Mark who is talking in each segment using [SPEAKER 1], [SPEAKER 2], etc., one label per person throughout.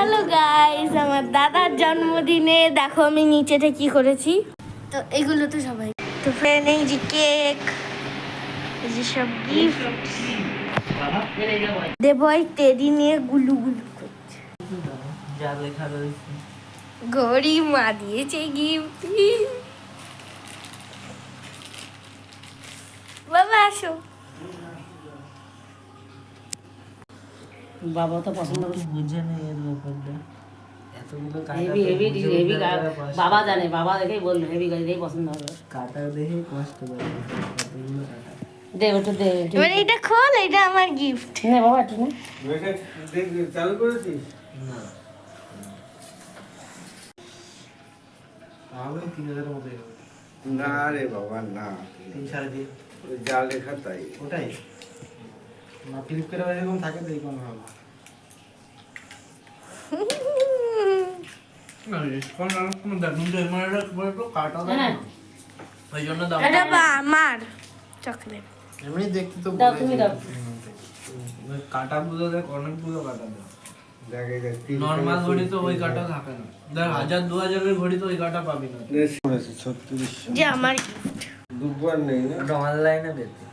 [SPEAKER 1] Hello guys, আমার দাদার জন্মদিনে দেখো আমি নিচেটা কি করেছি। তো এগুলো তো সবাই তো ফ্রেন্ড, এই যে কেক, এই যে সব গিফট দেবই টেডি নিয়ে গুলু গুলু করছে।
[SPEAKER 2] যা লেখা রয়েছে
[SPEAKER 1] ঘড়ি মা দিয়েছে গিফট। বাবা আসো।
[SPEAKER 3] বাবা তো পছন্দ করে,
[SPEAKER 2] বুঝে নেই এর ব্যাপারটা। এতগুলো
[SPEAKER 3] হেভি হেভি হেভি বাবা জানে, বাবা দেখেই বললো হেভি গাড়ি পছন্দ হবে।
[SPEAKER 2] কাটা দেখে কষ্ট করে এতগুলো কাটা।
[SPEAKER 3] দে ওটা দে,
[SPEAKER 1] এবার এটা খোল, এটা আমার গিফট।
[SPEAKER 3] নে বাবা একটু নে।
[SPEAKER 4] চালু করেছিস
[SPEAKER 2] না
[SPEAKER 4] তাহলে 3000 মতো হবে।
[SPEAKER 5] না রে বাবা না,
[SPEAKER 4] 3-3.5
[SPEAKER 5] ওই যা লেখা তাই।
[SPEAKER 4] ওটাই না, ক্লিক করে এরকম থাকে তো এই কোন হবে না। কোন আর কোন দেখুন যে এমআরটা পুরো কাটা দেয়
[SPEAKER 3] হ্যাঁ।
[SPEAKER 4] না, ওই জন্য দাম।
[SPEAKER 1] এটা বা আমার চকলেট।
[SPEAKER 4] এমনি দেখতে তো
[SPEAKER 3] দাও, তুমি দাও।
[SPEAKER 4] ওই কাটা গুলো দেখ, অনেকগুলো কাটা দেয়।
[SPEAKER 5] দেখ এই দেখ,
[SPEAKER 4] নরমাল ঘড়ি তো ওই কাটা থাকে না, দেখ 1000-2000 এর ঘড়ি তো ওই কাটা পাবি না।
[SPEAKER 5] 36
[SPEAKER 1] যে আমার গিফট।
[SPEAKER 5] দুবার নেই না।
[SPEAKER 2] ওটা অনলাইনে পেতে,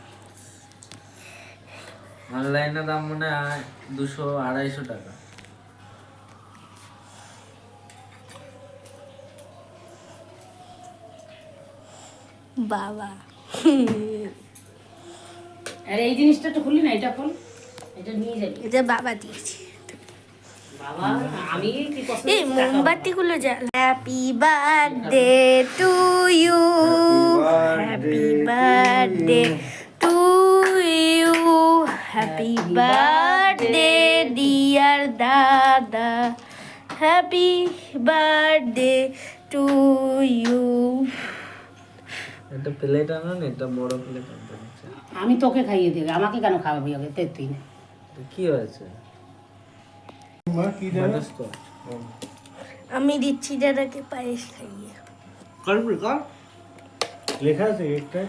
[SPEAKER 2] অনলাইনে দাম মনে হয় 200-250 টাকা।
[SPEAKER 1] বাবা
[SPEAKER 3] আরে এই জিনিসটা তো খুললি না, এটা খোল, এটা নিয়ে যাবি।
[SPEAKER 1] এটা বাবা দিয়েছে।
[SPEAKER 3] বাবা আমি কি পছন্দ
[SPEAKER 1] এই মোমবাতি গুলো জ্বাল। Happy birthday to you, happy birthday to you, happy birthday dear dada, happy birthday to you.
[SPEAKER 2] এটা প্লেট আনো না, এটা বড় প্লেট আনতে হচ্ছে।
[SPEAKER 3] আমি তোকে খাইয়ে দেবে, আমাকে কেন খাওয়াবি আগে? তুই না।
[SPEAKER 2] কি হয়েছে?
[SPEAKER 4] মা কি জানো
[SPEAKER 2] মানুষ তো
[SPEAKER 1] আমি দিচ্ছি দাদাকে পায়েস খাইয়ে।
[SPEAKER 4] করবি কর, লেখা আছে একটা,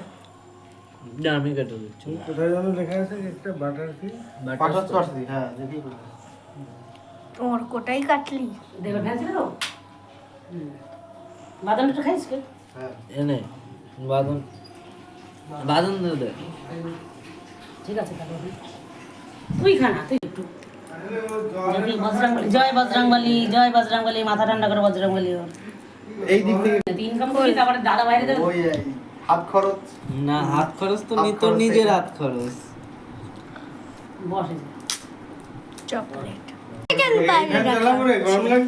[SPEAKER 2] না আমি কেটে দিচ্ছি।
[SPEAKER 4] কোথায় যেন লেখা আছে একটা বাটার কি বাটার স্কচ। হ্যাঁ দেখি
[SPEAKER 1] তোমার কোটাই কাটলি।
[SPEAKER 3] দেবে ফেলছিল তো বাদামটা খাইস কে?
[SPEAKER 4] হ্যাঁ
[SPEAKER 2] এনে বাদন বাদন দে।
[SPEAKER 3] ঠিক আছে তাহলে তুই খা না, তুই একটু। যদি বজরংবলী, জয় বজরংবলী, জয় বজরংবলী, মাথা ঠান্ডা করে বজরংবলী।
[SPEAKER 4] এই দিক থেকে
[SPEAKER 3] ইনকাম করি, তারপরে দাদা বাইরে দেবে।
[SPEAKER 4] ওই হাত খরচ।
[SPEAKER 2] না হাত খরচ তো নি, তোর নিজের হাত খরচ।
[SPEAKER 3] বসে যা।
[SPEAKER 1] চকলেট।
[SPEAKER 4] গরম লাগছে।